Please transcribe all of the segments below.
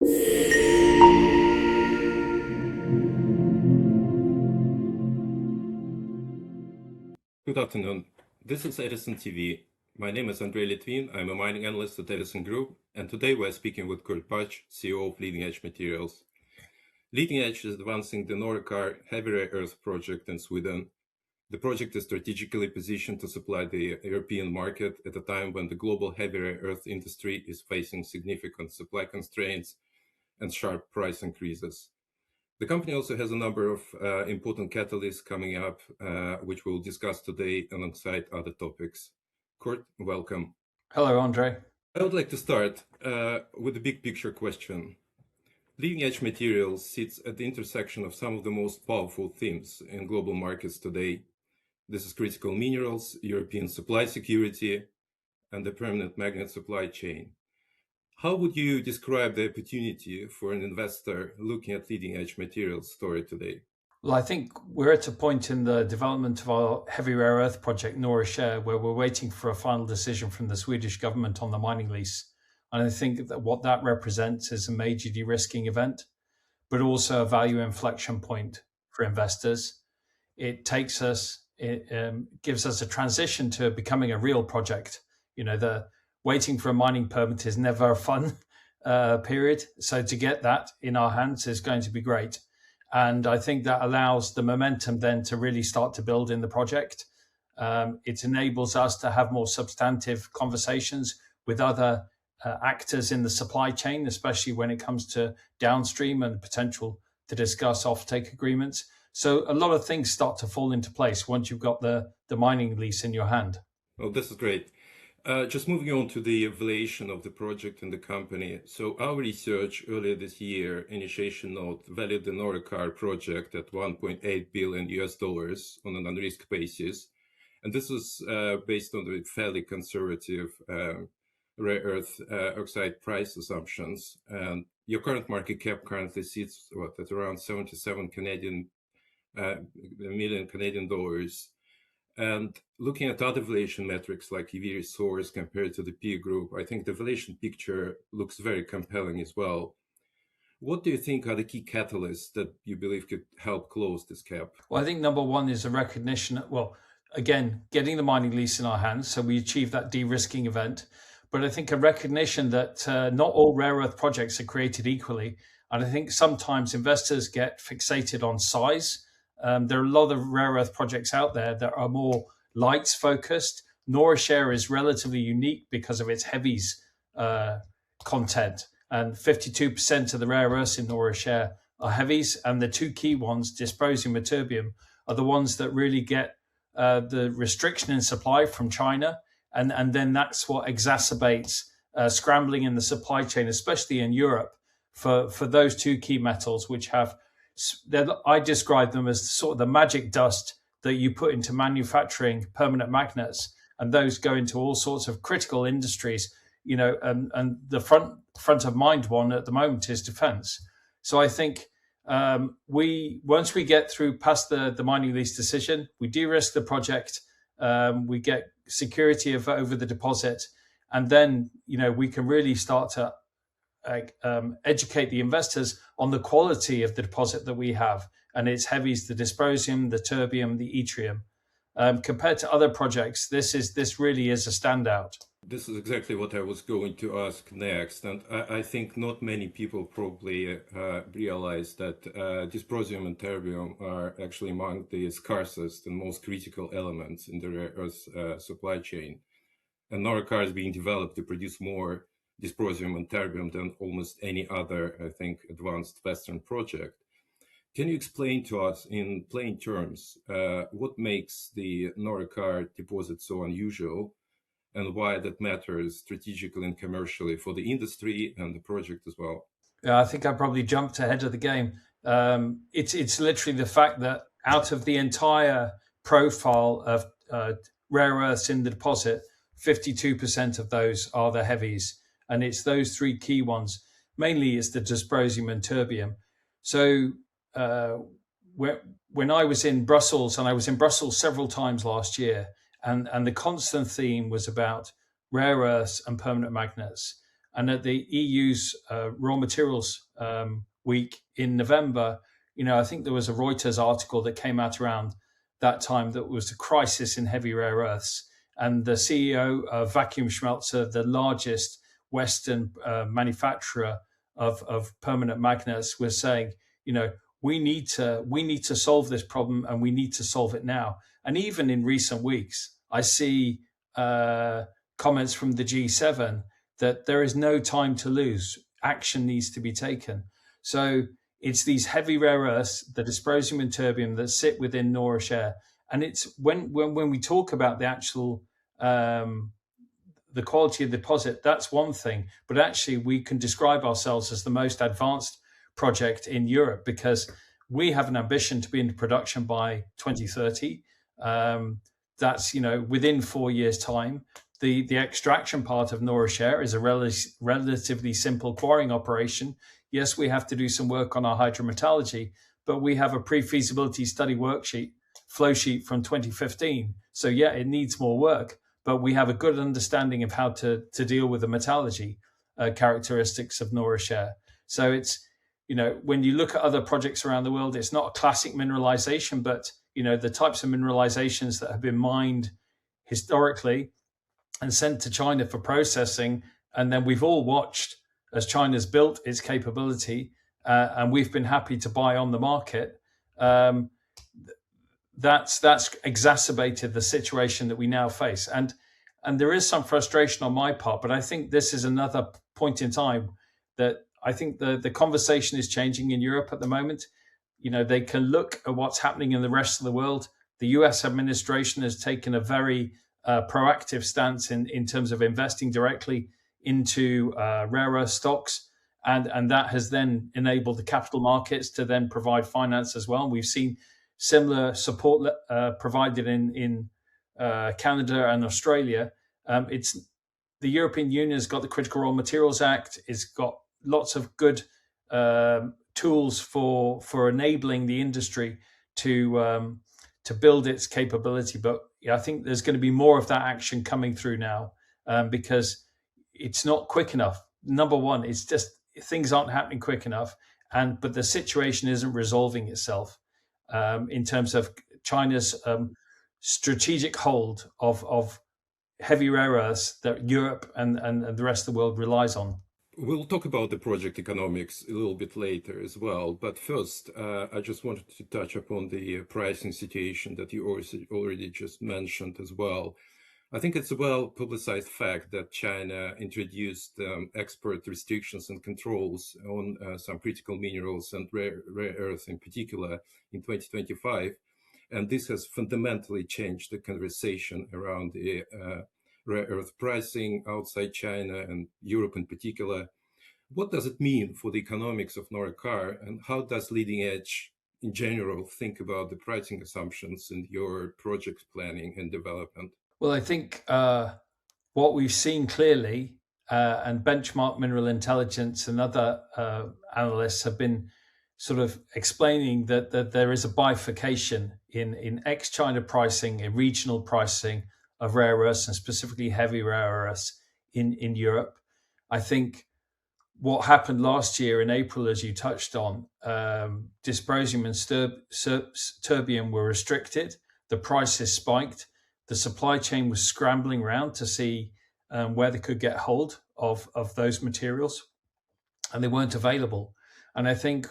Good afternoon. This is Edison TV. My name is Andrei Litvin. I'm a mining analyst at Edison Group, and today we're speaking with Kurt Budge, CEO of Leading Edge Materials. Leading Edge is advancing the Norra Kärr heavy rare earth project in Sweden. The project is strategically positioned to supply the European market at a time when the global heavy rare earth industry is facing significant supply constraints and sharp price increases. The company also has a number of important catalysts coming up, which we'll discuss today alongside other topics. Kurt, welcome. Hello, Andre. I would like to start with a big picture question. Leading Edge Materials sits at the intersection of some of the most powerful themes in global markets today. This is critical minerals, European supply security, and the permanent magnet supply chain. How would you describe the opportunity for an investor looking at Leading Edge Materials story today? Well, I think we're at a point in the development of our heavy rare earth project, Norra Kärr, where we're waiting for a final decision from the Swedish government on the mining lease. And I think that what that represents is a major de-risking event, but also a value inflection point for investors. It gives us a transition to becoming a real project. You know, the waiting for a mining permit is never a fun period. So to get that in our hands is going to be great. And I think that allows the momentum then to really start to build in the project. It enables us to have more substantive conversations with other actors in the supply chain, especially when it comes to downstream and potential to discuss offtake agreements. So a lot of things start to fall into place once you've got the mining lease in your hand. Well, this is great. Just moving on to the evaluation of the project and the company. So our research earlier this year, initiation note, valued the Norra Kärr project at $1.8 billion on an unrisked basis. And this was based on the fairly conservative rare earth oxide price assumptions. And your current market cap currently sits at around 77 million Canadian dollars. And looking at other valuation metrics like EV resource compared to the peer group, I think the valuation picture looks very compelling as well. What do you think are the key catalysts that you believe could help close this gap? Well, I think number one is a recognition, well, again, getting the mining lease in our hands. So we achieve that de-risking event. But I think a recognition that not all rare earth projects are created equally. And I think sometimes investors get fixated on size. There are a lot of rare earth projects out there that are more lights focused. Norra Kärr is relatively unique because of its heavies content, and 52% of the rare earths in Norra Kärr are heavies, and the two key ones, dysprosium and terbium, are the ones that really get the restriction in supply from China, and then that's what exacerbates scrambling in the supply chain, especially in Europe, for those two key metals, which have, I describe them as sort of the magic dust that you put into manufacturing permanent magnets, and those go into all sorts of critical industries, you know, and the front of mind one at the moment is defense. So I think once we get through past the mining lease decision, we de-risk the project, we get security over the deposit, and then, you know, we can really start to educate the investors on the quality of the deposit that we have, and its heavies, the dysprosium, the terbium, the yttrium. Compared to other projects, this really is a standout. This is exactly what I was going to ask next, and I think not many people probably realize that dysprosium and terbium are actually among the scarcest and most critical elements in the rare earth supply chain. And Norra Kärr is being developed to produce more dysprosium and terbium than almost any other, I think, advanced Western project. Can you explain to us in plain terms what makes the Norra Kärr deposit so unusual, and why that matters strategically and commercially for the industry and the project as well? Yeah, I think I probably jumped ahead of the game. It's literally the fact that out of the entire profile of rare earths in the deposit, 52% of those are the heavies. And it's those three key ones. Mainly it's the dysprosium and terbium. So when I was in Brussels, and I was in Brussels several times last year, and the constant theme was about rare earths and permanent magnets. And at the EU's raw materials week in November, I think there was a Reuters article that came out around that time that was a crisis in heavy rare earths. And the CEO of Vacuum Schmelzer, the largest Western manufacturer of permanent magnets, was saying, we need to solve this problem, and we need to solve it now. And even in recent weeks, I see comments from the G7 that there is no time to lose. Action needs to be taken. So it's these heavy rare earths, the dysprosium and terbium, that sit within Norra Kärr. And it's when we talk about the actual the quality of the deposit, that's one thing. But actually, we can describe ourselves as the most advanced project in Europe, because we have an ambition to be in production by 2030. That's within 4 years' time. The extraction part of Norra Kärr is a relatively simple quarrying operation. Yes, we have to do some work on our hydrometallurgy, but we have a pre-feasibility study flow sheet from 2015. So yeah, it needs more work, but we have a good understanding of how to deal with the metallurgy characteristics of Norra Kärr. So it's, when you look at other projects around the world, it's not a classic mineralization, but the types of mineralizations that have been mined historically and sent to China for processing, and then we've all watched as China's built its capability, and we've been happy to buy on the market. That's exacerbated the situation that we now face, and there is some frustration on my part. But I think this is another point in time that I think the conversation is changing in Europe at the moment. They can look at what's happening in the rest of the world. The US administration has taken a very proactive stance in terms of investing directly into rare earth stocks, and that has then enabled the capital markets to then provide finance as well. And we've seen similar support provided in Canada and Australia. It's the European Union has got the Critical Raw Materials Act. It's got lots of good tools for enabling the industry to build its capability. But I think there's going to be more of that action coming through now, because it's not quick enough. Number one, it's just things aren't happening quick enough, but the situation isn't resolving itself in terms of China's strategic hold of heavy rare earths that Europe and the rest of the world relies on. We'll talk about the project economics a little bit later as well. But first, I just wanted to touch upon the pricing situation that you already just mentioned as well. I think it's a well-publicized fact that China introduced export restrictions and controls on some critical minerals and rare earth in particular in 2025. And this has fundamentally changed the conversation around the rare earth pricing outside China and Europe in particular. What does it mean for the economics of Norra Kärr, and how does Leading Edge in general think about the pricing assumptions in your project planning and development? Well, I think what we've seen clearly, and Benchmark Mineral Intelligence and other analysts have been sort of explaining that there is a bifurcation in ex-China pricing, in regional pricing of rare earths, and specifically heavy rare earths in Europe. I think what happened last year in April, as you touched on, dysprosium and terbium were restricted. The prices spiked. The supply chain was scrambling around to see where they could get hold of those materials, and they weren't available. And I think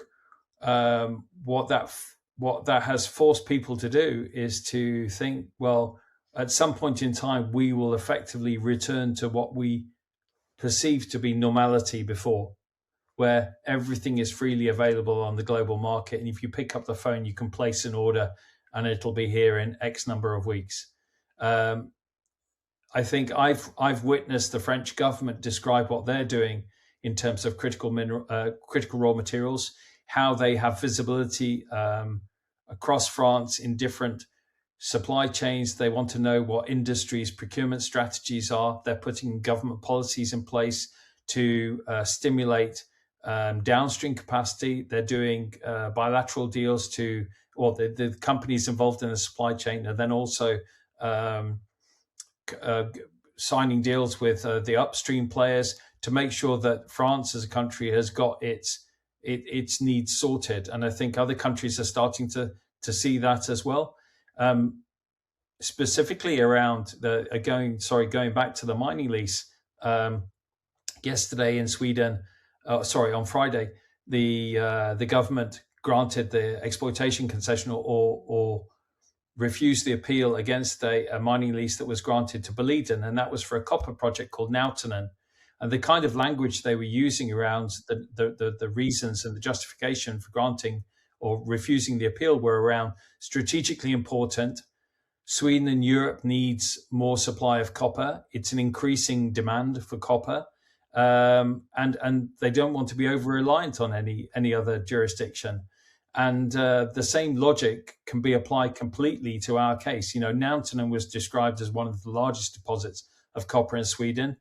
what that has forced people to do is to think, well, at some point in time, we will effectively return to what we perceived to be normality before, where everything is freely available on the global market. And if you pick up the phone, you can place an order and it'll be here in X number of weeks. I think I've witnessed the French government describe what they're doing in terms of critical raw materials, how they have visibility across France in different supply chains. They want to know what industries' procurement strategies are. They're putting government policies in place to stimulate downstream capacity. They're doing bilateral deals the companies involved in the supply chain are then also signing deals with the upstream players to make sure that France as a country has got its needs sorted. And I think other countries are starting to see that as well. Specifically around going back to the mining lease, yesterday in Sweden, on Friday, the government granted the exploitation concession or refused the appeal against a mining lease that was granted to Boliden, and that was for a copper project called Nautanen. And the kind of language they were using around the reasons and the justification for granting or refusing the appeal were around strategically important. Sweden and Europe needs more supply of copper. It's an increasing demand for copper. And they don't want to be over-reliant on any other jurisdiction. And the same logic can be applied completely to our case. Nautanen was described as one of the largest deposits of copper in Sweden.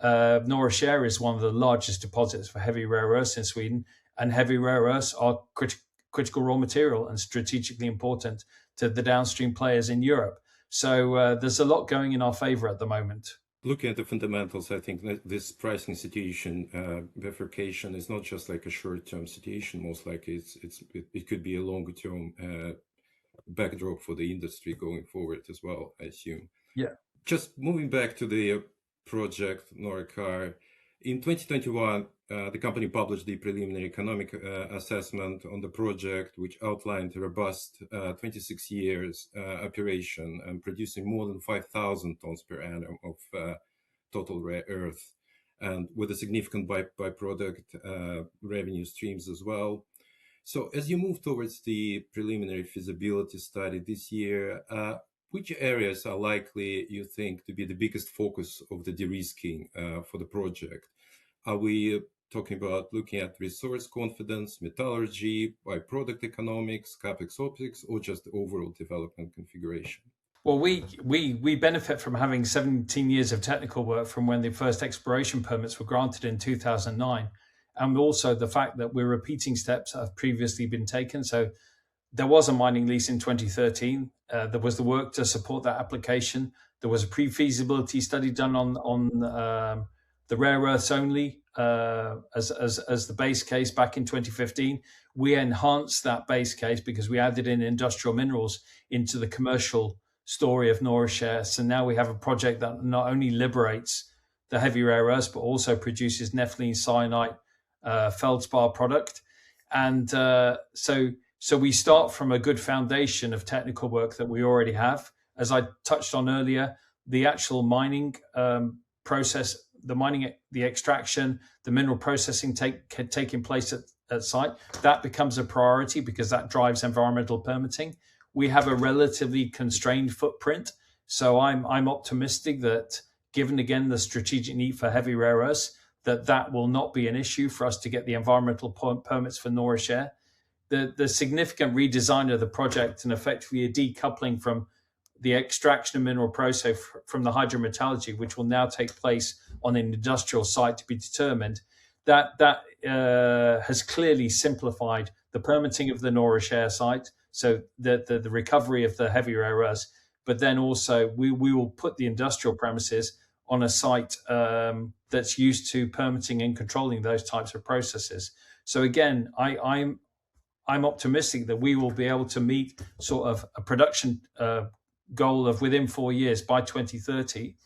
Norra Kärr is one of the largest deposits for heavy rare earths in Sweden, and heavy rare earths are critical raw material and strategically important to the downstream players in Europe. So there's a lot going in our favor at the moment. Looking at the fundamentals, I think that this pricing situation, bifurcation, is not just like a short-term situation. Most likely, it could be a longer-term backdrop for the industry going forward as well, I assume. Yeah. Just moving back to the project Norra Kärr, in 2021, the company published the preliminary economic assessment on the project, which outlined a robust 26 years operation and producing more than 5,000 tons per annum of total rare earth, and with a significant byproduct revenue streams as well. So as you move towards the preliminary feasibility study this year, which areas are likely, you think, to be the biggest focus of the de-risking for the project? Are we talking about looking at resource confidence, metallurgy, byproduct economics, capex opex, or just overall development configuration? Well, we benefit from having 17 years of technical work from when the first exploration permits were granted in 2009, and also the fact that we're repeating steps that have previously been taken. So there was a mining lease in 2013. There was the work to support that application. There was a pre-feasibility study done on the rare earths only as the base case back in 2015. We enhanced that base case because we added in industrial minerals into the commercial story of Norra Kärr. So now we have a project that not only liberates the heavy rare earths, but also produces nepheline cyanide feldspar product. And so we start from a good foundation of technical work that we already have. As I touched on earlier, the actual mining process, the extraction, the mineral processing taking place at site, that becomes a priority because that drives environmental permitting. We have a relatively constrained footprint, so I'm optimistic that, given again the strategic need for heavy rare earths, that will not be an issue for us to get the environmental permits for Norra Kärr. The significant redesign of the project and effectively a decoupling from the extraction of mineral process from the hydrometallurgy, which will now take place on an industrial site to be determined, that has clearly simplified the permitting of the Norra Kärr site, so the recovery of the heavy rare earths, but then also we will put the industrial premises on a site that's used to permitting and controlling those types of processes. So again, I'm optimistic that we will be able to meet sort of a production goal of within 4 years by 2030.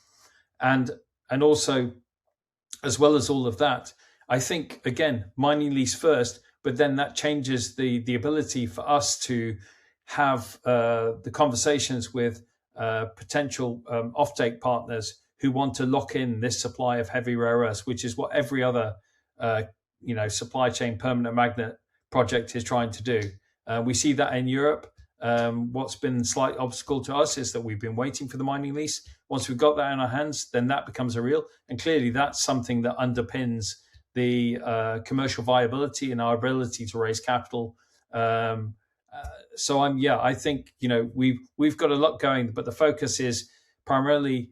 And also, as well as all of that, I think, again, mining lease first, but then that changes the ability for us to have the conversations with potential offtake partners who want to lock in this supply of heavy rare earths, which is what every other supply chain permanent magnet project is trying to do. We see that in Europe. What's been a slight obstacle to us is that we've been waiting for the mining lease. Once we've got that in our hands, then that becomes a real, and clearly that's something that underpins the commercial viability and our ability to raise capital. So I think we've got a lot going, but the focus is primarily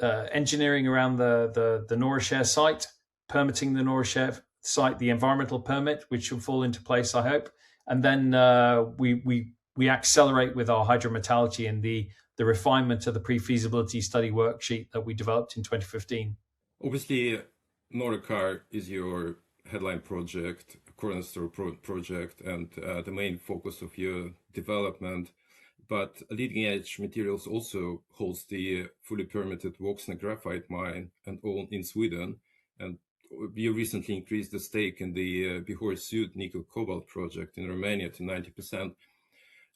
engineering around the Norra Kärr site, permitting the Norra Kärr site, the environmental permit, which will fall into place, I hope, and then we accelerate with our hydrometallurgy and the refinement of the pre-feasibility study worksheet that we developed in 2015. Obviously, Norra Kärr is your headline project, cornerstone project, and the main focus of your development. But Leading Edge Materials also holds the fully permitted Woxna graphite mine and own in Sweden. And you recently increased the stake in the Bihor Sud nickel cobalt project in Romania to 90%.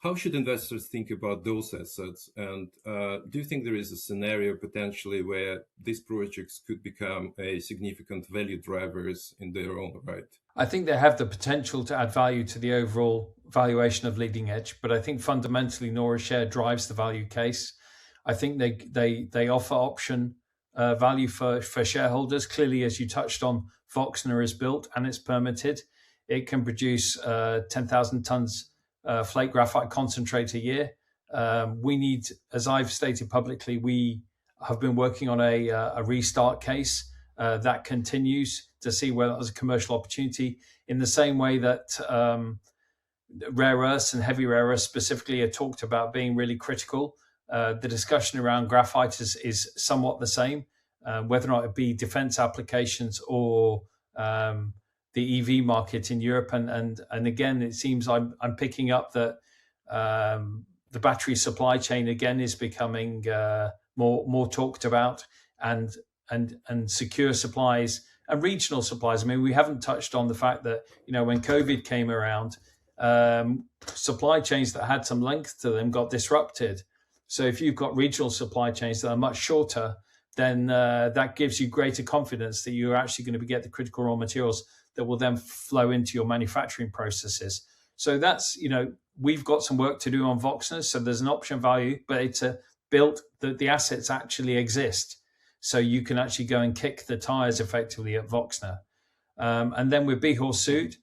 How should investors think about those assets? And do you think there is a scenario potentially where these projects could become a significant value drivers in their own right? I think they have the potential to add value to the overall valuation of Leading Edge, but I think fundamentally Norra Kärr drives the value case. I think they offer option value for shareholders. Clearly, as you touched on, Woxna is built and it's permitted. It can produce 10,000 tons flake graphite concentrate a year. We need, as I've stated publicly, we have been working on a restart case that continues to see whether there's a commercial opportunity in the same way that rare earths and heavy rare earths specifically are talked about being really critical. The discussion around graphite is somewhat the same, whether or not it be defense applications or the EV market in Europe. And again, it seems I'm picking up that the battery supply chain again is becoming more talked about, and secure supplies and regional supplies. I mean, we haven't touched on the fact that, you know, when COVID came around, supply chains that had some length to them got disrupted. So if you've got regional supply chains that are much shorter, then that gives you greater confidence that you're actually going to get the critical raw materials that will then flow into your manufacturing processes. So that's, you know, we've got some work to do on Woxna. So there's an option value, but it's built that the assets actually exist. So you can actually go and kick the tires effectively at Woxna. And then with Bihor Sud,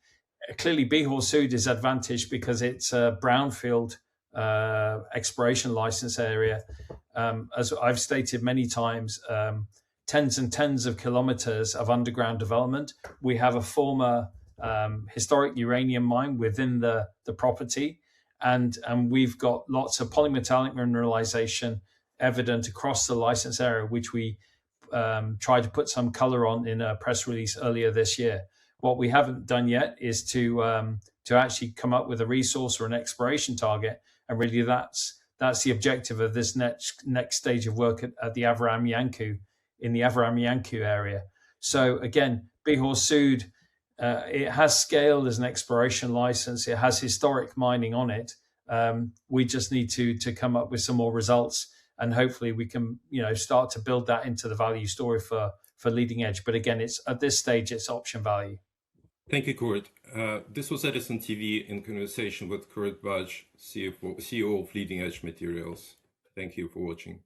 clearly Bihor Sud is advantaged because it's a brownfield exploration license area. As I've stated many times, tens and tens of kilometers of underground development. We have a former historic uranium mine within the property, and we've got lots of polymetallic mineralization evident across the license area, which we tried to put some color on in a press release earlier this year. What we haven't done yet is to actually come up with a resource or an exploration target, and really that's the objective of this next stage of work at the Avram Yanku, in the Avram Yanku area. So again, Bihor Sud, it has scale as an exploration license. It has historic mining on it. We just need to come up with some more results, and hopefully we can, you know, start to build that into the value story for Leading Edge. But again, it's at this stage, it's option value. Thank you, Kurt. This was Edison TV in conversation with Kurt Budge, CEO of Leading Edge Materials. Thank you for watching.